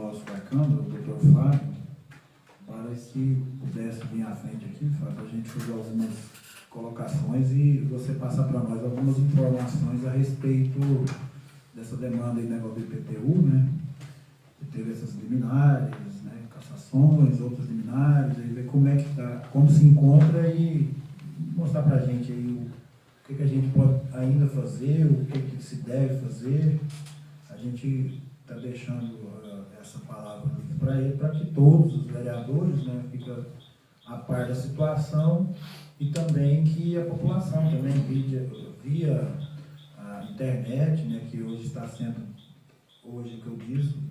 nosso da Câmara, o doutor Fábio, para que pudesse vir à frente aqui, para a gente fazer algumas colocações e você passar para nós algumas informações a respeito dessa demanda aí, negócio do IPTU, né? Que teve essas liminares, né? Cassações, outras liminares, aí ver como é que está, como se encontra e mostrar para a gente aí o que a gente pode ainda fazer, o que se deve fazer. A gente está deixando essa palavra para ele, para que todos os vereadores, né, fiquem a par da situação e também que a população também via a internet, né, que hoje está sendo, hoje que eu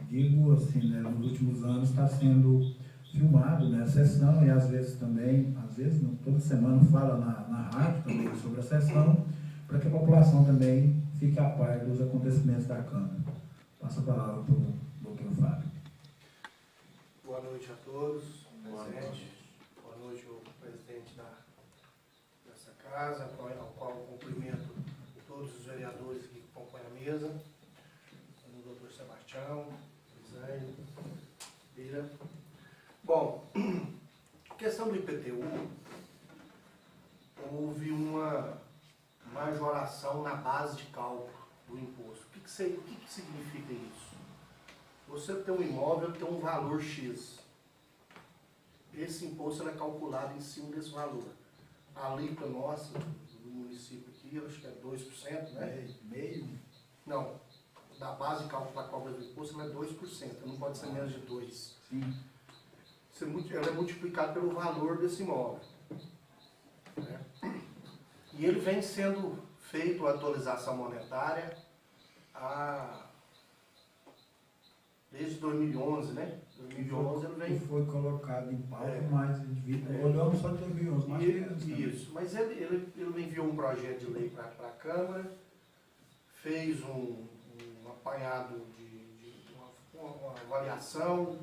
digo assim, né, nos últimos anos está sendo filmado, né, a sessão, e às vezes também, não, toda semana fala na rádio também sobre a sessão, para que a população também fique a par dos acontecimentos da Câmara. Passo a palavra para o doutor Fábio. Boa noite a todos, presentes. Boa noite ao presidente dessa casa, ao qual eu cumprimento todos os vereadores que compõem a mesa, o doutor Sebastião, Elisângela, Bira. Bom, questão do IPTU, houve uma majoração na base de cálculo do imposto. O que significa isso? Você tem um imóvel que tem um valor X. Esse imposto é calculado em cima desse valor. A alíquota nossa, do município aqui, eu acho que é 2%, né? Meio? Não. Da base de cálculo para a cobra do imposto, ela é 2%. Não pode ser menos de 2%. Sim. Ela é multiplicada pelo valor desse imóvel. Né? E ele vem sendo feito a atualização monetária desde 2011, né? 2011 ele vem... Foi colocado em pauta, mas olhamos só de 2011. Mas isso, mas ele enviou um projeto de lei para a Câmara, fez um apanhado uma avaliação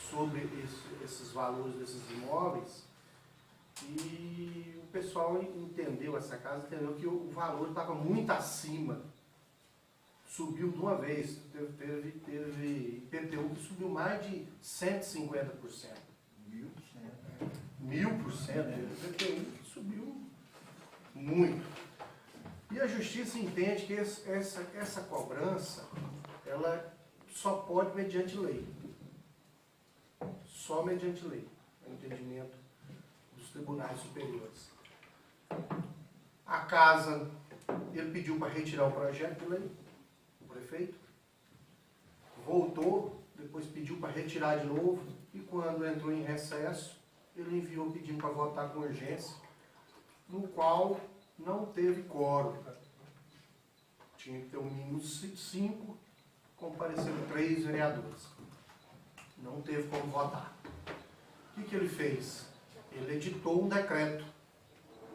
sobre esses valores desses imóveis, e o pessoal entendeu, essa casa entendeu que o valor estava muito acima. Subiu de uma vez, teve IPTU que subiu mais de 150%. 1000%, IPTU subiu muito. E a Justiça entende que essa cobrança, ela só pode mediante lei. Só mediante lei, é o entendimento dos tribunais superiores. A casa, ele pediu para retirar o projeto de lei, prefeito, voltou, depois pediu para retirar de novo, e quando entrou em recesso, ele enviou pedindo para votar com urgência, no qual não teve quórum. Tinha que ter um mínimo 5, compareceram 3 vereadores. Não teve como votar. O que ele fez? Ele editou um decreto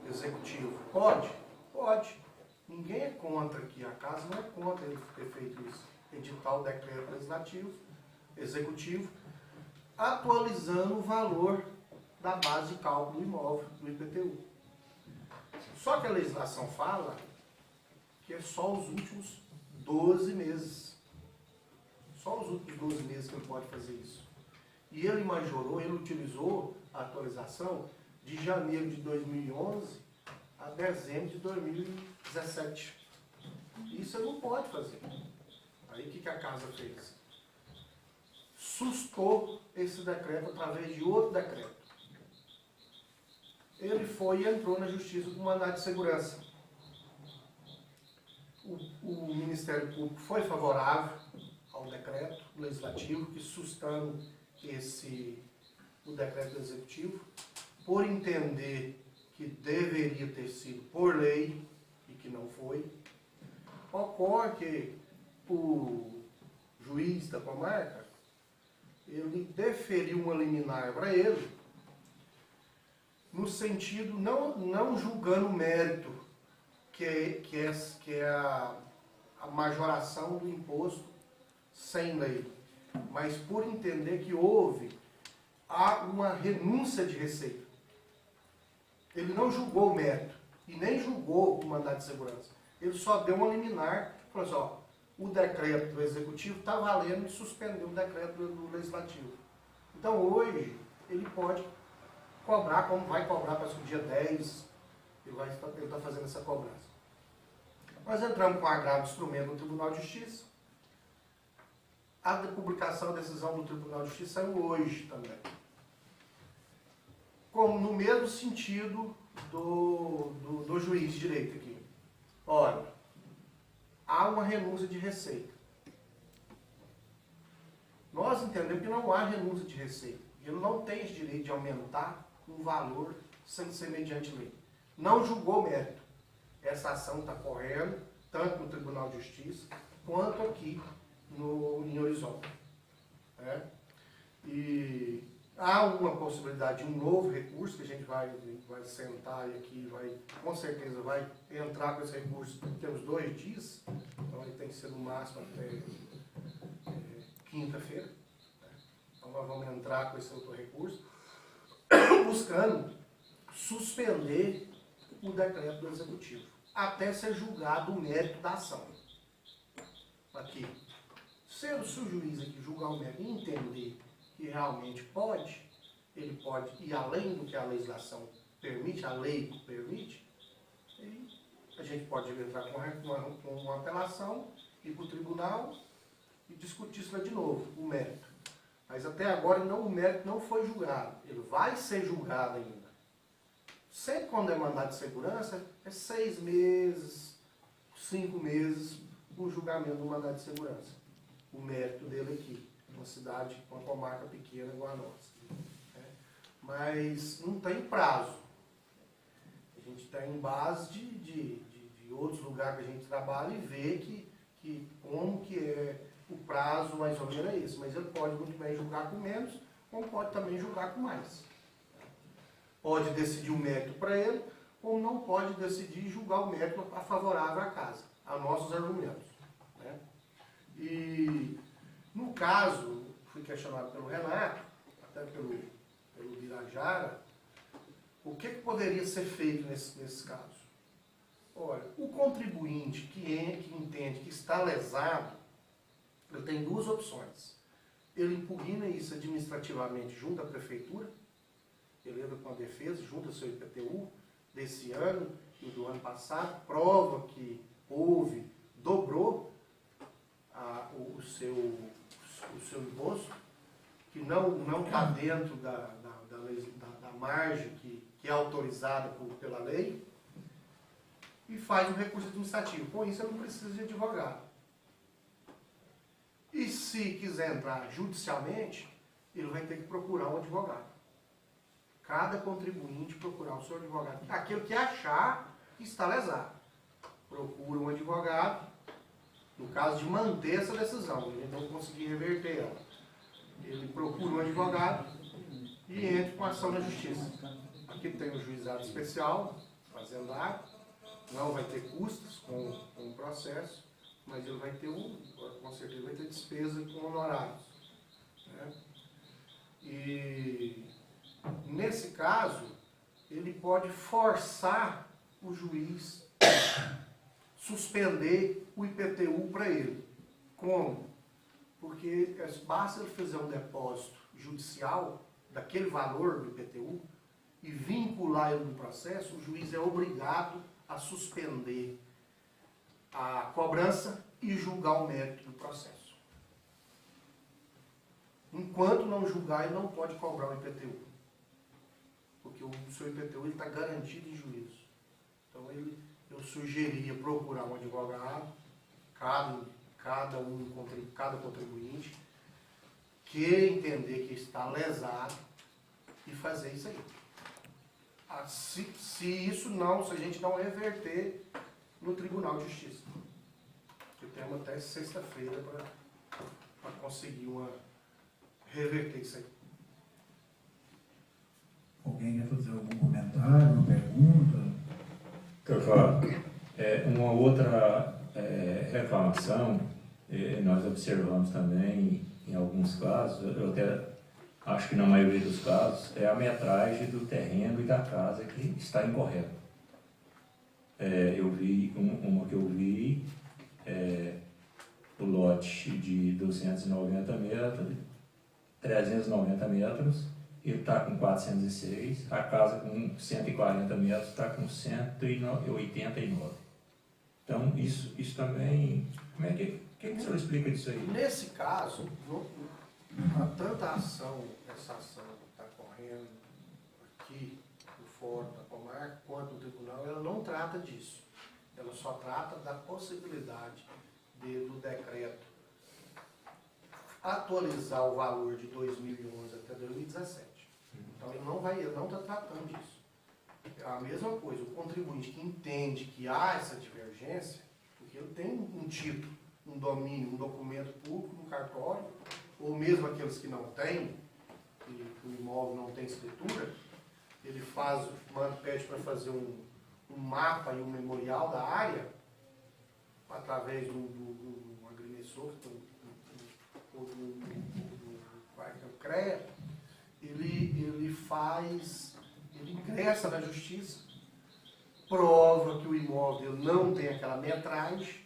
executivo. Pode? Pode. Ninguém é contra aqui, a casa não é contra ele ter feito isso. Editar o decreto legislativo, executivo, atualizando o valor da base de cálculo do imóvel, do IPTU. Só que a legislação fala que é só os últimos 12 meses. Só os últimos 12 meses que ele pode fazer isso. E ele majorou, ele utilizou a atualização de janeiro de 2011 a dezembro de 2017. Isso ele não pode fazer. Aí o que a casa fez? Sustou esse decreto através de outro decreto. Ele foi e entrou na Justiça com mandado de segurança. O Ministério Público foi favorável ao decreto legislativo, que sustando o decreto executivo, por entender que deveria ter sido por lei e que não foi. Ocorre que o juiz da comarca, ele deferiu uma liminar para ele, no sentido, não julgando o mérito, que é a majoração do imposto sem lei, mas por entender que houve uma renúncia de receita. Ele não julgou o mérito e nem julgou o mandado de segurança. Ele só deu uma liminar, falou assim, ó, o decreto do Executivo está valendo e suspendeu o decreto do Legislativo. Então, hoje, ele pode cobrar, como vai cobrar para o dia 10, ele está fazendo essa cobrança. Nós entramos com agravo de instrumento no Tribunal de Justiça. A publicação da decisão do Tribunal de Justiça saiu hoje também. Como no mesmo sentido do juiz de direito aqui. Olha, há uma renúncia de receita. Nós entendemos que não há renúncia de receita. Ele não tem esse direito de aumentar um valor sem ser mediante lei. Não julgou mérito. Essa ação está correndo, tanto no Tribunal de Justiça, quanto aqui em Horizonte. E há uma possibilidade de um novo recurso, que a gente vai sentar aqui, com certeza vai entrar com esse recurso. Temos 2 dias, então ele tem que ser no máximo até quinta-feira. Então nós vamos entrar com esse outro recurso, buscando suspender o decreto do Executivo, até ser julgado o mérito da ação. Aqui. Se o juiz aqui julgar o mérito e entender que realmente pode, ele pode ir além do que a legislação permite, a lei permite, e a gente pode entrar com uma apelação, ir para o tribunal e discutir isso lá de novo, o mérito. Mas até agora o mérito não foi julgado, ele vai ser julgado ainda. Sempre quando é mandado de segurança, é 6 meses, 5 meses, o julgamento do mandado de segurança. O mérito dele aqui, uma cidade, uma comarca pequena igual a nossa. Mas não tem prazo. A gente tem base de outros lugares que a gente trabalha e vê como que é o prazo mais ou menos é esse. Mas ele pode muito bem julgar com menos, como pode também julgar com mais. Pode decidir o mérito para ele, ou não pode decidir julgar o mérito favorável à casa, a nossos argumentos. E, no caso, fui questionado pelo Renato, até pelo Birajara, o que poderia ser feito nesse caso? Olha, o contribuinte que entende que está lesado, ele tem 2 opções. Ele impugna isso administrativamente junto à prefeitura, ele entra com a defesa, junto ao seu IPTU, desse ano e do ano passado, prova que dobrou o seu imposto, que não está dentro da margem que é autorizada pela lei, e faz um recurso administrativo. Com isso, ele não precisa de advogado. E se quiser entrar judicialmente, ele vai ter que procurar um advogado. Cada contribuinte procurar o seu advogado. Aquele que achar que está lesado. Procura um advogado, no caso de manter essa decisão, ele não conseguir reverter ela. Ele procura um advogado e entra com ação na justiça. Aqui tem o juizado especial, fazendário, não vai ter custos com o processo, mas ele vai ter com certeza vai ter despesa com honorários. E nesse caso, ele pode forçar o juiz suspender o IPTU para ele. Como? Porque basta ele fazer um depósito judicial daquele valor do IPTU e vincular ele no processo, o juiz é obrigado a suspender a cobrança e julgar o mérito do processo. Enquanto não julgar, ele não pode cobrar o IPTU. Porque o seu IPTU está garantido em juízo. Então eu sugeria procurar um advogado, cada contribuinte, que entender que está lesado e fazer isso aí. Se a gente não reverter no Tribunal de Justiça. Que temos até sexta-feira para conseguir reverter isso aí. Alguém quer fazer algum comentário, uma pergunta? Doutor Fábio, uma outra reclamação, nós observamos também em alguns casos, eu até acho que na maioria dos casos, é a metragem do terreno e da casa que está incorreta. Eu vi uma que eu vi, o lote de 290 metros, 390 metros, ele está com 406, a casa com 140 metros está com 189. Então, isso também, como é que o senhor explica disso aí? Nesse caso, tanta ação, essa ação que está correndo aqui, no fórum da comarca, quanto no tribunal, ela não trata disso. Ela só trata da possibilidade do decreto atualizar o valor de 2011 até 2017. Então ele não está tratando disso. É a mesma coisa, o contribuinte que entende que há essa divergência, porque ele tem um título, um domínio, um documento público no cartório, ou mesmo aqueles que não têm, que o imóvel não tem escritura, ele pede para fazer um mapa e um memorial da área, através do agrimensor, ou do CREA, ele ingressa na justiça, prova que o imóvel não tem aquela metragem,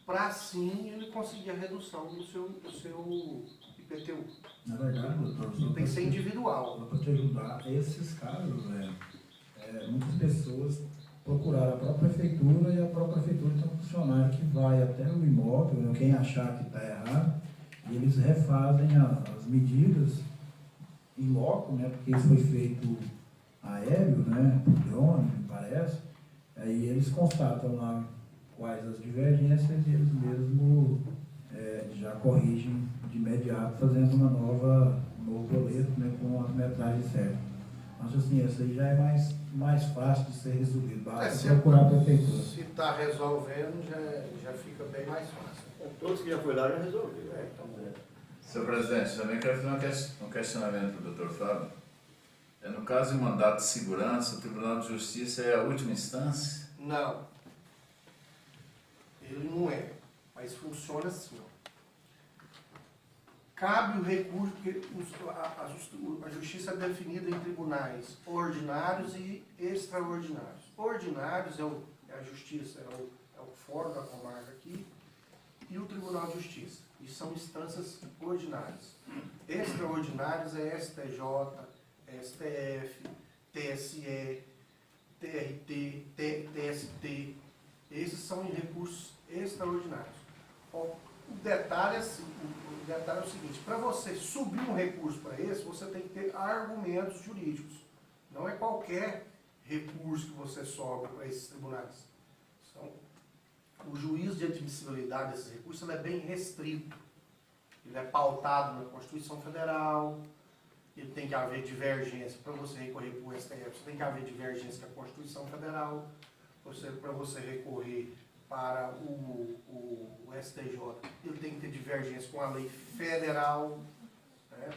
para assim ele conseguir a redução do seu IPTU. Na verdade, doutor, Tem que ser individual. Para te ajudar, esses casos, muitas pessoas procuraram a própria prefeitura e a própria prefeitura tem um funcionário que vai até o imóvel, quem achar que está errado, e eles refazem as medidas em loco, né, porque isso foi feito aéreo, né, por drone, me parece, aí eles constatam lá quais as divergências e eles mesmos já corrigem de imediato, fazendo um novo boleto, né, com as metragens certas. Mas assim, essa aí já é mais fácil de ser resolvido, basta procurar a prefeitura. Se está resolvendo, já fica bem mais fácil. Todos que já foi lá já resolveram. Senhor presidente, também quero fazer um questionamento para o doutor Fábio. No caso de mandato de segurança, o Tribunal de Justiça é a última instância? Não. Ele não é. Mas funciona assim. Ó. Cabe o recurso, porque a justiça é definida em tribunais ordinários e extraordinários. Ordinários é a justiça, é o fórum da comarca aqui, e o Tribunal de Justiça. E são instâncias ordinárias. Extraordinárias é STJ, STF, TSE, TRT, TST. Esses são em recursos extraordinários. O detalhe é o seguinte, para você subir um recurso para esse, você tem que ter argumentos jurídicos. Não é qualquer recurso que você sobe para esses tribunais. O juízo de admissibilidade desses recursos é bem restrito. Ele é pautado na Constituição Federal, ele tem que haver divergência. Para você recorrer para o STF, você tem que haver divergência com a Constituição Federal. Para você recorrer para o STJ, ele tem que ter divergência com a lei federal. Né?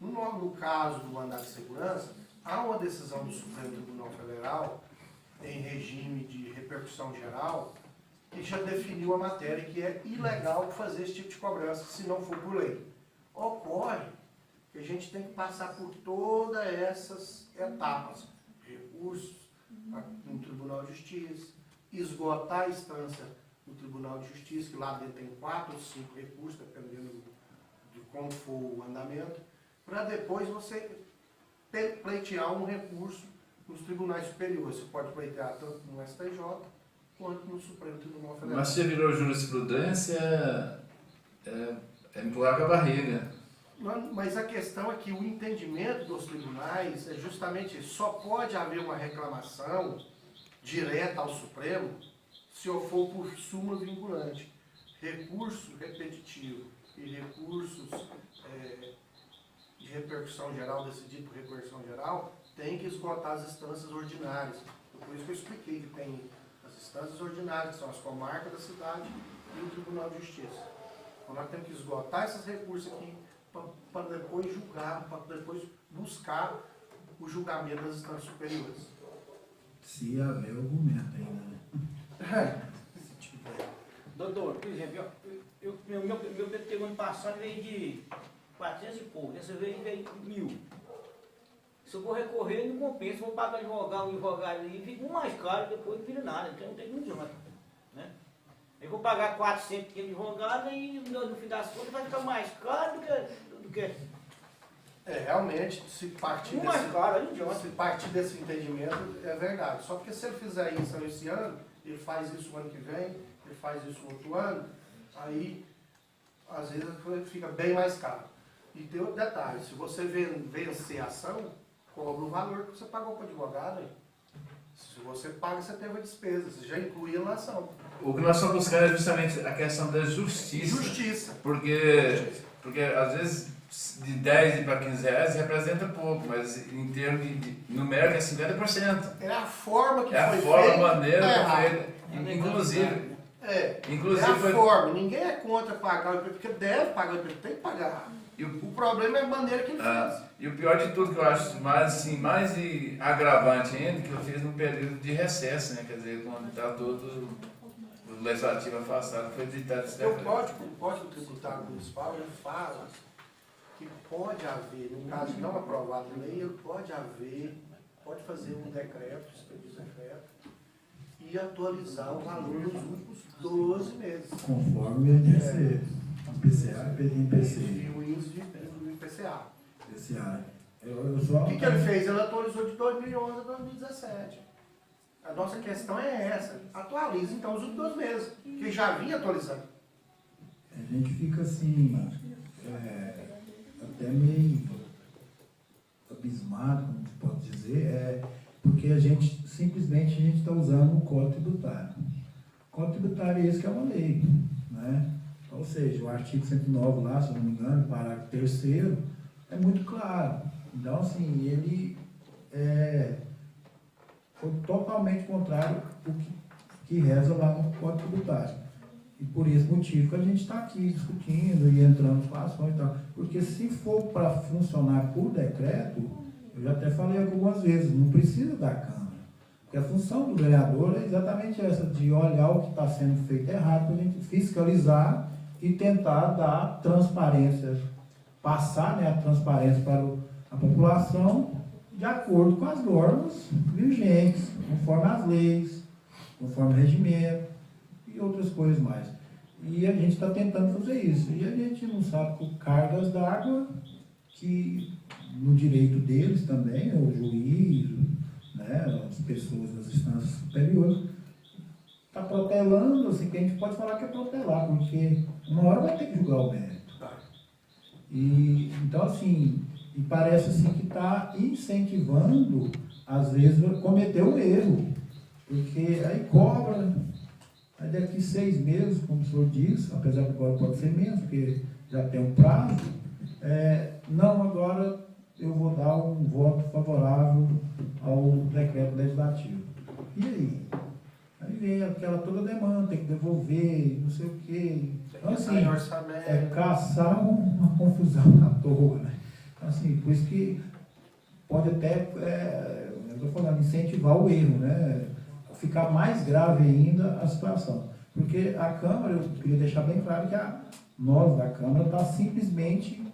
No caso do mandado de segurança, há uma decisão do Supremo Tribunal Federal, em regime de repercussão geral, que já definiu a matéria, que é ilegal fazer esse tipo de cobrança, se não for por lei. Ocorre que a gente tem que passar por todas essas etapas. Recursos no Tribunal de Justiça, esgotar a instância no Tribunal de Justiça, que lá dentro tem 4 ou 5 recursos, dependendo de como for o andamento, para depois você pleitear um recurso nos tribunais superiores. Você pode pleitear tanto no STJ, quanto no Supremo Tribunal Federal. Mas se virou jurisprudência, é empurrar com a barriga. Mas a questão é que o entendimento dos tribunais é justamente isso. Só pode haver uma reclamação direta ao Supremo se eu for por súmula vinculante. Recurso repetitivo e recursos de repercussão geral, decidido por repercussão geral, tem que esgotar as instâncias ordinárias. Por isso que eu expliquei que tem as instâncias ordinárias, que são as comarcas da cidade, e o Tribunal de Justiça. Então nós temos que esgotar esses recursos aqui para depois julgar, para depois buscar o julgamento das instâncias superiores. Se haver argumento ainda, né? Doutor, por exemplo, meu PT ano passado veio de 400 e pouco, dessa vez veio 1.000. Se eu vou recorrer, não compensa, vou pagar um advogado ali, fica um mais caro, depois não vira nada, então não tem muito, né? Eu vou pagar 400 de advogado e no fim das contas vai ficar mais caro do que Realmente, se partir mais caro, aí não se partir desse entendimento, é verdade. Só porque se ele fizer isso esse ano, ele faz isso o ano que vem, ele faz isso o outro ano, aí às vezes fica bem mais caro. E tem outro detalhe, se você vencer a ação, cobra o valor que você pagou para o advogado. Hein? Se você paga, você teve a despesa, você já incluía na ação. O que nós estamos buscando é justamente a questão da justiça. Justiça. Porque às vezes de 10 para 15 reais representa pouco, mas em termos de numérico é 50%. É a forma que É a foi forma, feita. a maneira que foi errada. feita. Inclusive, É a forma. Ninguém é contra pagar o IPTU, porque deve pagar o IPTU, tem que pagar. O problema é a maneira que ele fez. E o pior de tudo que eu acho mais agravante ainda, que eu fiz num período de recesso, né? Quer dizer, quando está todo o legislativo afastado, foi editado esse O decreto. Código Tributário Municipal ele fala que pode haver, no caso de não aprovado a lei, ele pode fazer um decreto, expedir decreto, e atualizar o valor dos últimos 12 meses. Conforme o INPC, IPCA e INPC. E o índice do IPCA. IPCA. O que ele fez? Ele atualizou de 2011 a 2017. A nossa questão é essa. Atualiza então os últimos 12 meses, que já vinha atualizando. A gente fica assim, até meio abismado, como se pode dizer, porque a gente está usando o Código Tributário. O Código Tributário é esse que é uma lei, né? Ou seja, o artigo 109 lá, se eu não me engano, parágrafo 3º, é muito claro. Então, assim, ele foi totalmente contrário ao que reza lá no Código Tributário. E por esse motivo que a gente está aqui discutindo e entrando com ações e tal. Porque se for para funcionar por decreto, eu já até falei algumas vezes, não precisa da Câmara. Porque a função do vereador é exatamente essa, de olhar o que está sendo feito errado, para a gente fiscalizar e tentar dar transparência, passar, né, a transparência para a população de acordo com as normas vigentes, conforme as leis, conforme o regimento e outras coisas mais. E a gente está tentando fazer isso. E a gente não sabe com cargas d'água, que no direito deles também, o juiz, né, as pessoas das instâncias superiores, está protelando, assim, que a gente pode falar que é protelar, porque uma hora vai ter que julgar o mérito. E, então, assim, e parece assim que está incentivando, às vezes, a cometer um erro, porque aí cobra, aí daqui 6 meses, como o senhor diz, apesar que agora pode ser menos, porque já tem um prazo, não, agora eu vou dar um voto favorável ao decreto legislativo. E aí? Aí vem aquela toda demanda, tem que devolver, não sei o quê. Então, assim, caçar uma confusão à toa, né? Assim, por isso que pode até, eu estou falando, incentivar o erro, né? Ficar mais grave ainda a situação. Porque a Câmara, eu queria deixar bem claro que nós da Câmara está simplesmente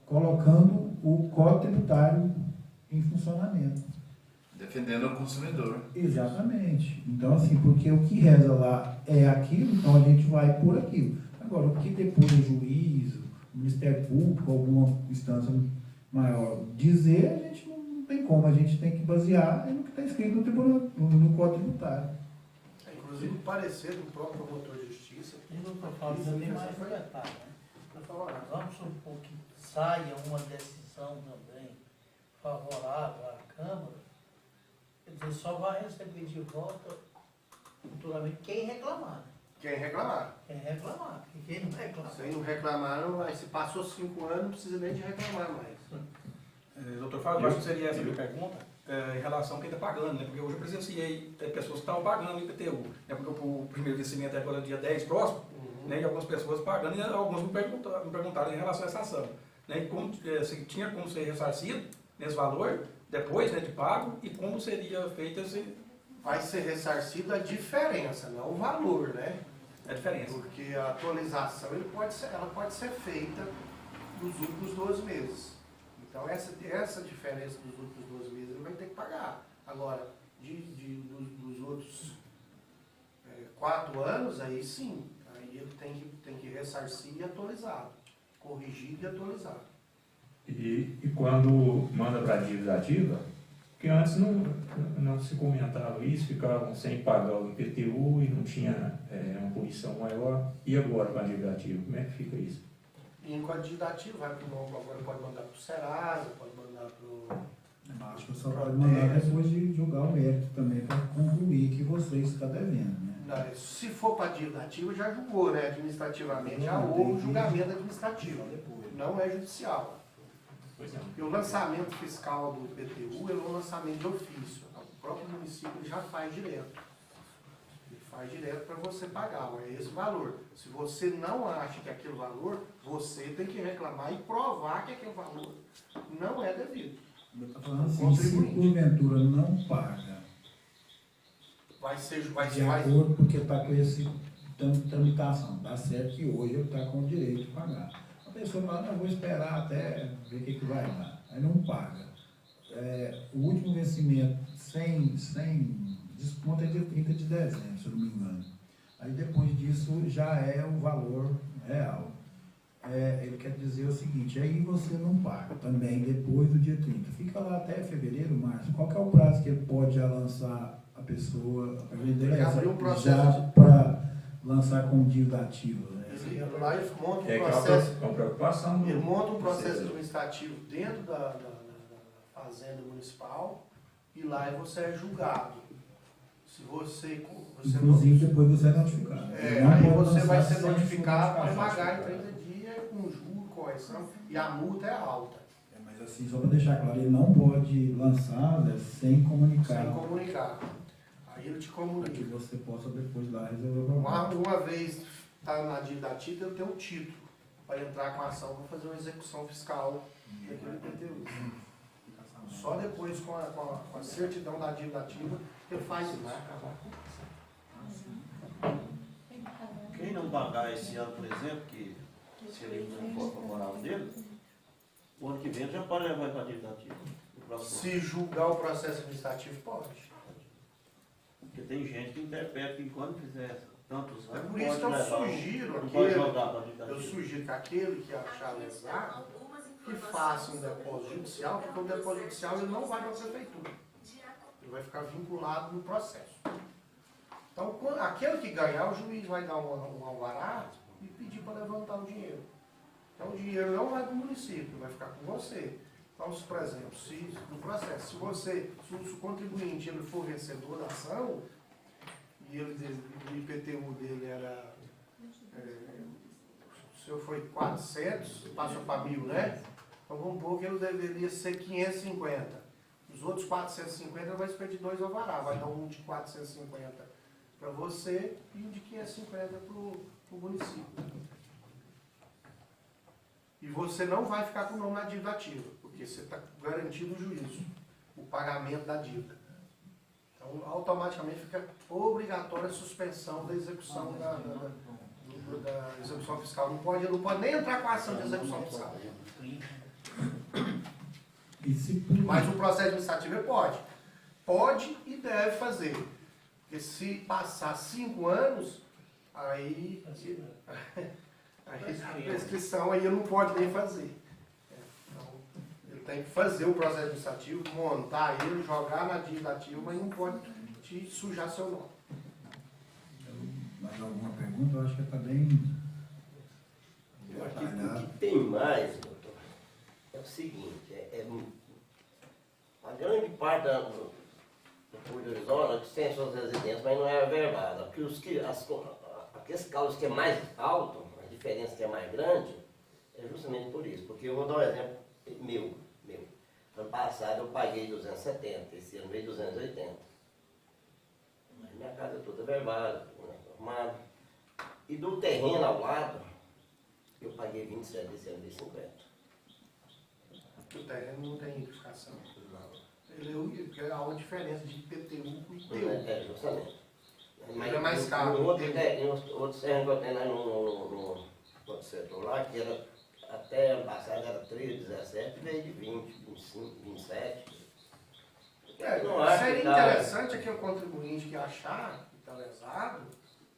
colocando o Código Tributário em funcionamento. Defendendo o consumidor. Exatamente. Então, assim, porque o que reza lá é aquilo, então a gente vai por aquilo. Agora, o que depois o juiz, o Ministério Público, alguma instância maior dizer, a gente não tem como, a gente tem que basear no que está escrito no Código Tributário. Inclusive, o parecer do próprio promotor de justiça. E não estou falando também mais um detalhe, né? Vamos supor que saia uma decisão também favorável à Câmara, quer dizer, só vai receber de volta futuramente quem reclamar. Quem reclamar. Quem reclamar, porque quem não reclamar. Se não reclamar, não vai. Se passou 5 anos, não precisa nem de reclamar mais. Doutor Fábio, eu acho que seria essa a minha pergunta em relação a quem está pagando, né? Porque hoje eu presenciei pessoas que estavam pagando o IPTU, né? Porque o primeiro vencimento é agora dia 10 próximo, né? E algumas pessoas pagando, e algumas me perguntaram em relação a essa ação, né? E como, se tinha como ser ressarcido nesse valor, depois, né, de pago, e como seria feito esse... Vai ser ressarcido a diferença, não o valor, né? A diferença. Porque a atualização ela pode ser feita nos últimos 12 meses. Então essa diferença dos últimos 12 meses ele vai ter que pagar. Agora, dos outros 4 anos, aí sim, aí ele tem que ressarcir e atualizar, corrigir e atualizar. E quando manda para a dívida ativa, porque antes não se comentava isso, ficavam sem pagar o IPTU e não tinha uma punição maior. E agora com a dívida ativa, como é que fica isso? E com a dívida ativa, vai pro novo, agora pode mandar para o Serasa, pode mandar para o... Acho que só pode mandar depois de julgar o mérito também para concluir que você está devendo, né? Se for para dívida ativa, já julgou, né? Administrativamente, já houve julgamento administrativo, não é judicial. Pois é. E o lançamento fiscal do IPTU é um lançamento de ofício. O próprio município ele já faz direto. Ele faz direto para você pagar, é esse valor. Se você não acha que é aquele valor, você tem que reclamar e provar que aquele valor não é devido. Eu estou falando assim, se porventura não paga, de acordo porque está com esse tanto de tramitação, tá certo que hoje ele está com o direito de pagar. A pessoa fala, não, vou esperar até ver o que vai dar. Aí não paga. O último vencimento sem desconto é dia 30 de dezembro, se eu não me engano. Aí depois disso já é o valor real. Ele quer dizer o seguinte, aí você não paga também depois do dia 30. Fica lá até fevereiro, março. Qual que é o prazo que ele pode já lançar a pessoa, a liderança, já para lançar com dívida ativa? Né? Lá ele monta um processo. Com preocupação. Ele monta um processo administrativo dentro da Fazenda Municipal e lá você é julgado. Se você inclusive depois você é notificado. Aí você vai ser notificado para pagar em 30 dias com juro, correção, e a multa é alta. Mas assim, só para deixar claro, ele não pode lançar sem comunicar. Sem comunicar. Aí ele te comunica. Para que você possa depois lá resolver o problema. Uma vez está na dívida ativa, ele tem um título para entrar com a ação para fazer uma execução fiscal daquele IPTU. Só depois, com a certidão da dívida ativa, ele faz isso. Quem não pagar esse ano, por exemplo, que se ele não for favorável dele, o ano que vem já pode levar para a dívida ativa. Se julgar o processo administrativo, pode. Porque tem gente que interpreta que quando fizer tantos anos, por isso que eu sugiro que aquele que achar lesado, que faça um depósito judicial, porque o depósito judicial ele não vai para a prefeitura. Ele vai ficar vinculado no processo. Então, aquele que ganhar, o juiz vai dar um alvará e pedir para levantar o dinheiro. Então, o dinheiro não vai para o município, vai ficar com você. Então, por exemplo, se no processo, se o contribuinte ele for vencedor da ação, e o IPTU dele era, o seu foi 400, passou para 1.000, né? Então, vamos pôr que ele deveria ser 550. Os outros 450 vai expedir 2 alvará, vai dar um de 450 para você e um de 550 para o município. E você não vai ficar com o nome na dívida ativa, porque você está garantindo o juízo, o pagamento da dívida. Então, automaticamente fica obrigatória a suspensão da execução da execução fiscal. Não pode nem entrar com a ação de execução fiscal. Mas o processo administrativo ele pode. Pode e deve fazer. Porque se passar 5 anos, aí a prescrição aí ele não pode nem fazer. Então, ele tem que fazer o processo administrativo, montar ele, jogar na dívida ativa, mas não pode te sujar seu nome. Mais alguma pergunta? Eu acho que está bem. Eu acho que o que tem mais, doutor, é o seguinte, a grande parte do Porto de Horizonte tem suas residências, mas não é averbada. Porque aqueles causos que é mais alto, a diferença que é mais grande, é justamente por isso. Porque eu vou dar um exemplo meu. Ano passado eu paguei 270, esse ano veio 280. Mas minha casa é toda averbada, arrumada. E do terreno ao lado, eu paguei 27, esse ano veio 50. O terreno não tem identificação. Porque há uma diferença de IPTU com IPTU. Justamente. Mas é mais caro. Em outro terreno que eu tenho lá no outro setor lá, que era até ano passado era 13, 17, veio de 20, 25, 27. Seria interessante aquele contribuinte que achar que está lesado,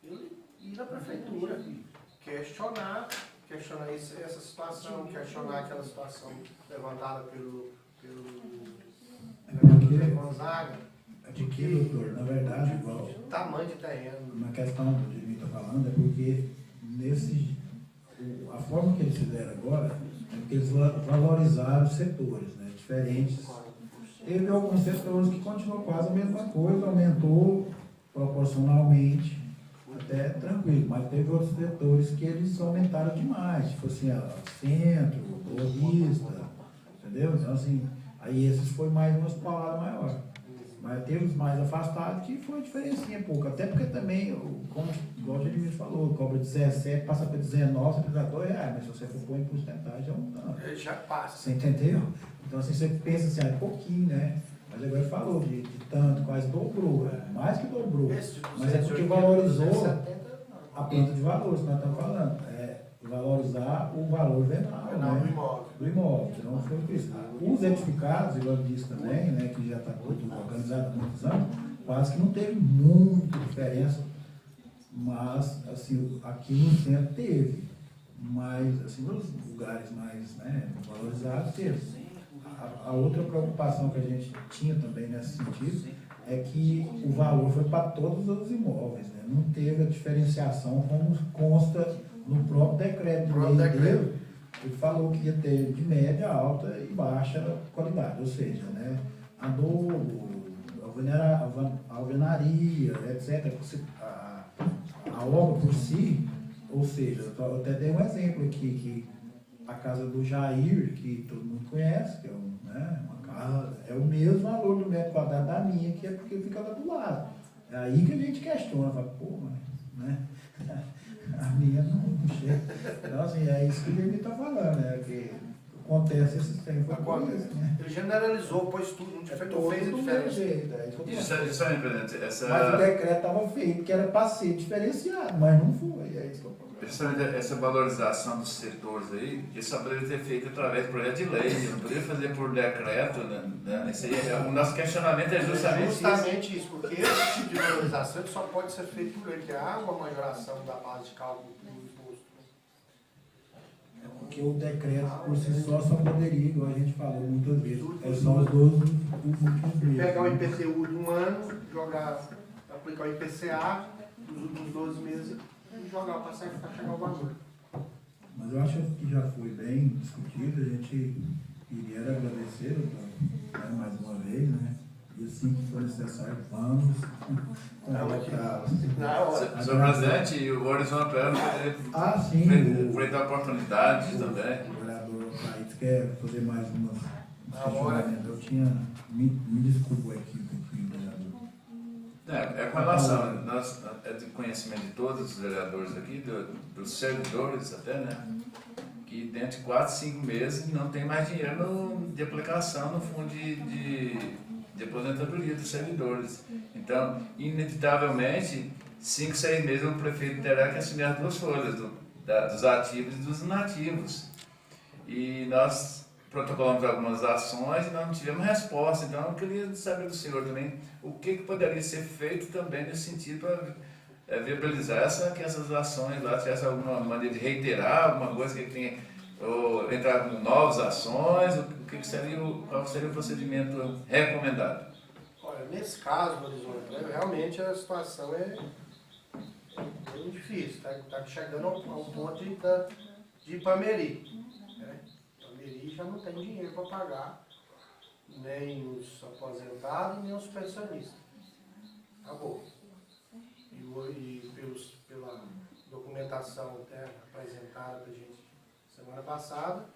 ele ir na prefeitura, questionar essa situação, questionar aquela situação levantada pelo vereador Gonzaga. De que, doutor, na verdade, igual, Tamanho de terreno. uma questão que o Edmir está falando é porque a forma que eles fizeram agora é porque eles valorizaram os setores, né, diferentes. Teve alguns setores que continuam quase a mesma coisa, aumentou proporcionalmente, até tranquilo, mas teve outros setores que eles aumentaram demais, tipo assim, centro, lojista, entendeu? Então assim, aí esses foi mais umas palavras maiores. Mas teve os mais afastados que foi uma diferencinha pouco. Até porque também, como igual o Edmir falou, cobra 17, passa para 19, você precisa R$2, mas se você for pôr em porcentagem, é um tanto. Ele já passa. Você entendeu? Então assim, você pensa assim, é pouquinho, né? Mas agora ele falou de tanto, quase dobrou, mais que dobrou. Mas é porque valorizou a planta de valores que nós estamos falando. Valorizar o valor venal, né? Do imóvel. Então foi por isso. Os edificados, igual eu disse também, né, que já está tudo organizado há muitos anos, quase que não teve muita diferença, mas assim, aqui no centro teve. Mas assim, nos lugares mais, né, valorizados teve. A outra preocupação que a gente tinha também nesse sentido é que o valor foi para todos os imóveis, né? Não teve a diferenciação como consta no próprio decreto de lei dele. Ele falou que ia ter de média, alta e baixa qualidade, ou seja, né, adubo, alvenaria, etc. A obra por si, ou seja, eu até dei um exemplo aqui, que a casa do Jair, que todo mundo conhece, que é uma casa, é o mesmo valor do metro quadrado da minha, que é porque fica lá do lado. É aí que a gente questiona, fala, pô, mas, né? A minha não chega. Então, assim, é isso que ele está falando, né? Que acontece esses tempos. Ele generalizou, pôs tudo, não fez a diferença. Isso é importante. Mas o decreto estava feito, que era para ser diferenciado, mas não foi. É isso que eu falo. Principalmente essa valorização dos setores aí, isso só poderia ter feito através de projeto de lei, não poderia fazer por decreto, né? Isso aí, o nosso questionamento é justamente isso, porque esse tipo de valorização só pode ser feito por ele, que há uma majoração da base de cálculo do imposto. É porque o decreto por si só poderia, igual a gente falou muitas vezes, é só os 12 últimos meses. Pegar o IPTU de um ano, aplicar o IPCA dos últimos 12 meses e jogar para chegar ao valor. Mas eu acho que já foi bem discutido, a gente queria agradecer, doutor, mais uma vez, né? E assim que for necessário, vamos convocá-los. Senhor presidente, o Horizonte poderia aproveitar a oportunidade também. O vereador Caíto quer fazer mais umas questionamentos. Eu tinha. Me desculpa aqui, vereador. É com relação, é de conhecimento de todos os vereadores aqui, dos servidores até, né? Que dentro de 4, 5 meses não tem mais dinheiro de aplicação no fundo de aposentadoria dos servidores. Então, inevitavelmente, 5, 6 meses o prefeito terá que assumir as duas folhas, dos ativos e dos inativos. E nós protocolamos algumas ações e não tivemos resposta. Então, eu queria saber do senhor também o que poderia ser feito também nesse sentido para viabilizar que essas ações lá tivessem alguma maneira de reiterar, alguma coisa que tenha, ou entrar com novas ações, qual seria o procedimento recomendado? Olha, nesse caso, Horizonte, realmente a situação é bem difícil, está chegando ao ponto de Ipameri. Né? Ipameri já não tem dinheiro para pagar nem os aposentados, nem os pensionistas. Acabou. E pela documentação apresentada para a gente semana passada,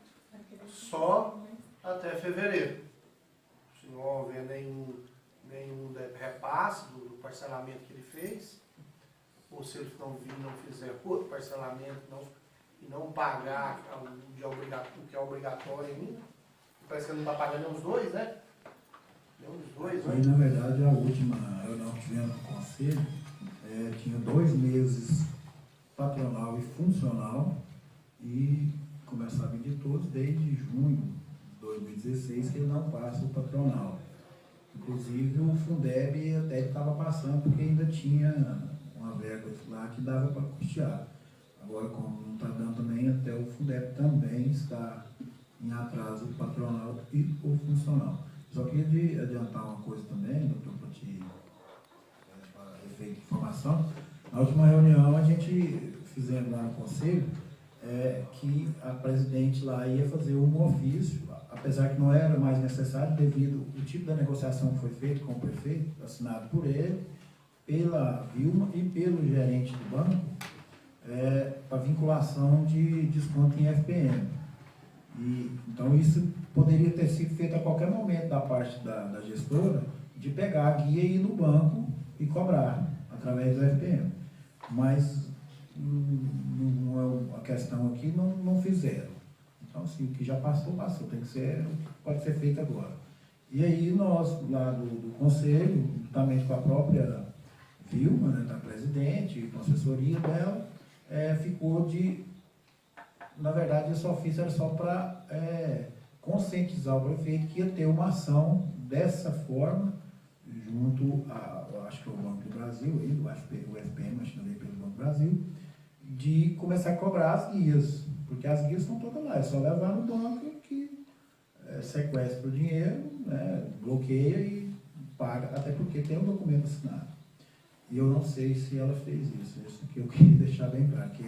só até fevereiro. Se não houver nenhum repasse do parcelamento que ele fez, ou se ele não fizer outro parcelamento e não pagar o que é obrigatório ainda, parece que ele não está pagando nem os dois, né? Nem os dois, né? E na verdade a última reunião que tivemos no conselho tinha 2 meses patronal e funcional e começava a vir de todos desde junho de 2016 que ele não passa o patronal. Inclusive o Fundeb até estava passando porque ainda tinha uma verba verbas lá que dava para custear. Agora, como não está dando também, até o Fundeb também está em atraso patronal e ou funcional. Só queria adiantar uma coisa também, doutor, para efeito de informação. Na última reunião, a gente fizemos lá no Conselho que a presidente lá ia fazer um ofício, apesar que não era mais necessário, devido ao tipo da negociação que foi feita com o prefeito, assinado por ele, pela Vilma e pelo gerente do banco, para vinculação de desconto em FPM. Então, isso poderia ter sido feito a qualquer momento da parte da gestora, de pegar a guia e ir no banco e cobrar, através do FPM. Mas a questão aqui não fizeram. Então, assim, o que já passou, passou. Pode ser feito agora. E aí, nós, lá do Conselho, juntamente com a própria Vilma, né, da presidente, com a assessoria dela, ficou de... Na verdade, esse ofício era só para conscientizar o prefeito que ia ter uma ação dessa forma, junto eu acho que é o Banco do Brasil, o FPM, acho que também pelo Banco do Brasil, de começar a cobrar as guias, porque as guias estão todas lá, é só levar no banco que sequestra o dinheiro, né, bloqueia e paga, até porque tem um documento assinado. E eu não sei se ela fez isso, isso que eu queria deixar bem claro, que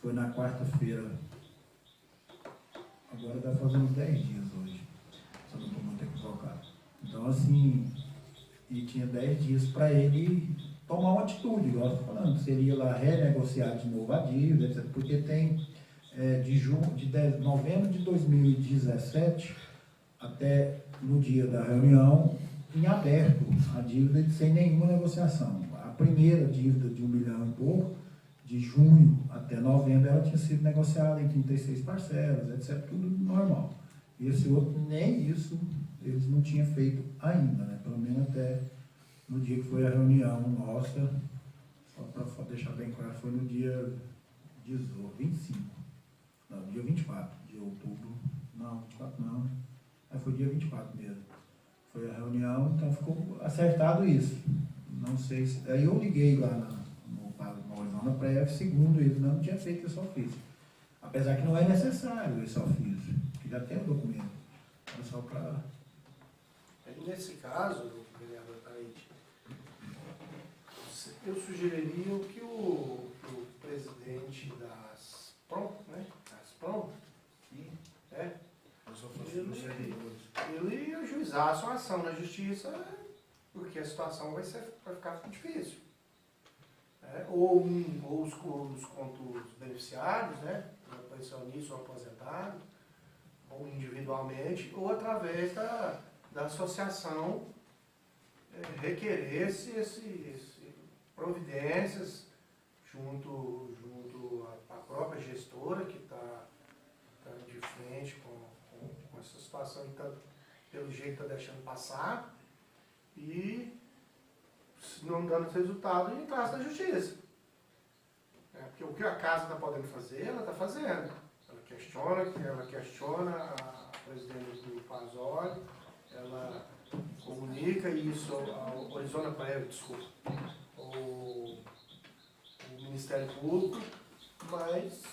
foi na quarta-feira, agora está fazendo 10 dias hoje, se eu não estou muito equivocado. Então, assim, e tinha 10 dias para ele tomar uma atitude, igual eu estou falando, seria lá renegociar de novo a dívida, etc., porque tem de novembro de 2017 até no dia da reunião, em aberto a dívida sem nenhuma negociação. A primeira dívida de 1 milhão e pouco, de junho até novembro, ela tinha sido negociada em 36 parcelas, etc., tudo normal. E esse outro, nem isso, eles não tinham feito ainda, né? Pelo menos até no dia que foi a reunião nossa, só para deixar bem claro, foi no dia 25, não, dia 24 de outubro, não, 24 não, foi dia 24 mesmo. Foi a reunião, então ficou acertado isso. Não sei se... Aí eu liguei lá no Arizona Prévia, segundo eles, não tinha feito esse ofício. Apesar que não é necessário esse ofício, que já tem o documento. É só para... Nesse caso, vereador Taíde, eu sugeriria que o presidente das PROM, né? Das PROM, ele ajuizasse uma ação na justiça, porque a situação vai ficar difícil. Ou contra os beneficiários, né? Pensionista ou aposentado, ou individualmente, ou através da associação requerer providências junto à própria gestora que está de frente com essa situação que pelo jeito está deixando passar, e se não dando esse resultado, entrar na justiça. Porque o que a casa está podendo fazer, ela está fazendo. Ela questiona a presidente do Pazoli, ela comunica isso ao Arizona Prévia, desculpa, o Ministério Público, mas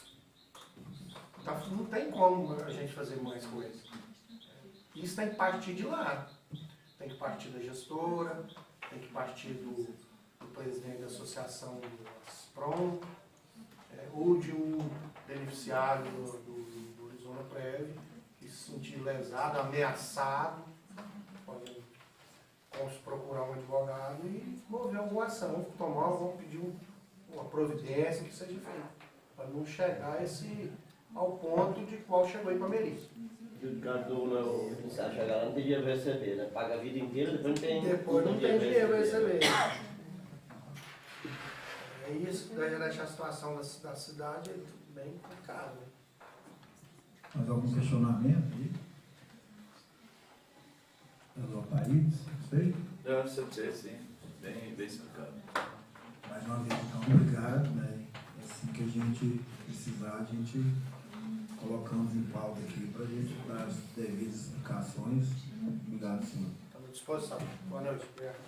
não tem como a gente fazer mais coisa. Isso tem que partir de lá. Tem que partir da gestora, tem que partir do presidente da associação das PROM, ou de um beneficiário do Arizona Prévia, que se sentir lesado, ameaçado, pode procurar um advogado e mover alguma ação, vão pedir uma providência que seja feita, para não chegar ao ponto de qual chegou aí para Meri. E o Ricardo, não chegar lá, não tem dinheiro para receber, né? Paga a vida inteira, depois não tem dinheiro para receber. É isso que daí deixa a situação da cidade bem complicada. Né? Mas algum questionamento aí? Pelo país, sei? Eu sei, sim. Bem explicado. Mais uma vez, então, obrigado, né? Assim que a gente precisar, a gente colocamos em pauta aqui para a gente dar as devidas explicações. Obrigado, senhor. Estamos à disposição. Boa noite. Obrigado.